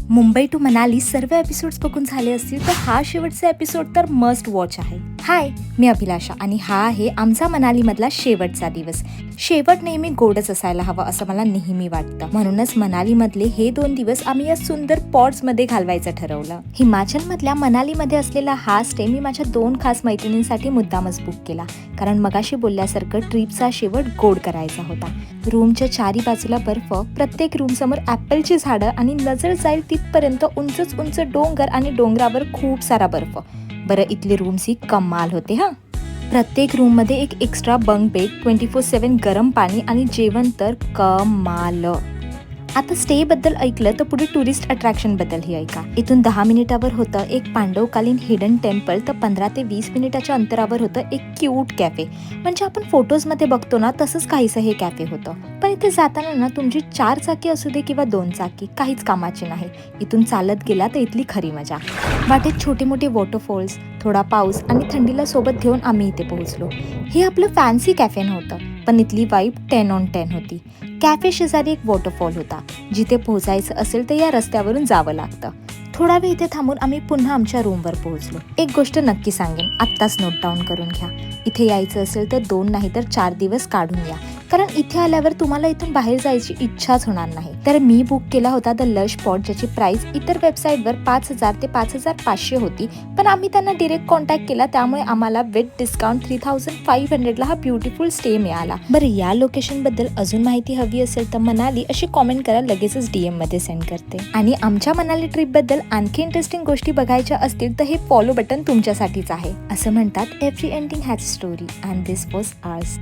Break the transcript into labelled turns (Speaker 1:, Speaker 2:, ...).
Speaker 1: Mumbai to Manali सर्व episodes बघून झाले असतील तर हा शेवटचा एपिसोड तर मस्ट वॉच आहे. हाय, मी अभिलाषा आणि हा आहे आमचा मनालीमधला शेवटचा दिवस. शेवट नेहमी गोडच असायला हवा असं मला नेहमी वाटतं. म्हणूनच मनालीमधले हे 2 दिवस आम्ही या सुंदर पॉट्समध्ये घालवायचं ठरवलं. हिमाचलमधल्या मनालीमध्ये असलेला हा स्टे मी माझ्या 2 खास मैत्रिणींसाठी मुद्दामच बुक केला, कारण मगाशी बोलल्यासारखं ट्रिपचा शेवट गोड करायचा होता. रूमच्या चारी बाजूला बर्फ, प्रत्येक रूम समोर ॲपलची झाडं आणि नजर जाईल तिथपर्यंत उंचच उंच डोंगर आणि डोंगरावर खूप सारा बर्फ. बरं, इथले रूम्स ही कमाल होते हा. प्रत्येक रूममध्ये एक एक्स्ट्रा बंक बेड, 24/7 गरम पाणी आणि जेवण तर कमाल. आता स्टे बद्दल ऐकलं तर पुढे टुरिस्ट अट्रॅक्शन बद्दलही ऐका. इथून 10 मिनिटावर होतं एक पांडवकालीन हिडन टेम्पल, तर 15 ते 20 मिनिटाच्या अंतरावर होतं एक क्यूट कॅफे. म्हणजे आपण फोटोजमध्ये बघतो ना तसंच काहीसं हे कॅफे होतं. पण इथे जाताना ना तुमची 4 चाकी असू दे किंवा 2 चाकी काहीच कामाची नाही. इथून चालत गेला तर इथली खरी मजा. वाटेत छोटे मोठे वॉटरफॉल्स, थोडा पाऊस आणि थंडीला सोबत घेऊन आम्ही इथे पोहोचलो. हे आपलं फॅन्सी कॅफे नव्हतं, पण इथली वाईब 10 on 10 होती. कॅफे शेजारी एक वॉटरफॉल होता. जिथे पोहोचायचं असेल तर या रस्त्यावरून जावं लागतं. थोडा वेळ इथे थांबून आम्ही पुन्हा आमच्या रूमवर पोहोचलो. एक गोष्ट नक्की सांगेन, आत्ताच नोट डाऊन करून घ्या. इथे यायचं असेल तर 2 नाही तर 4 दिवस काढून या, कारण इथे आल्यावर तुम्हाला इथून बाहेर जायची इच्छाच होणार नाही. तर मी बुक केला होता द लश स्पॉट, ज्याची प्राइस इतर वेबसाईटवर 5,000 ते 5,500 होती, पण आम्ही त्यांना डिरेक्ट कॉन्टॅक्ट केला, त्यामुळे आम्हाला विथ डिस्काउंट 3,500ला हा ब्युटिफुल स्टे मिळाला. बरं, या लोकेशन बद्दल अजून माहिती हवी असेल तर मनाली अशी कॉमेंट करा, लगेचच DM मध्ये सेंड करते. आणि आमच्या मनाली ट्रिप बद्दल आणखी इंटरेस्टिंग गोष्टी बघायच्या असतील तर हे फॉलो बटन तुमच्यासाठीच आहे. असं म्हणतात, every ending has story and this was hours.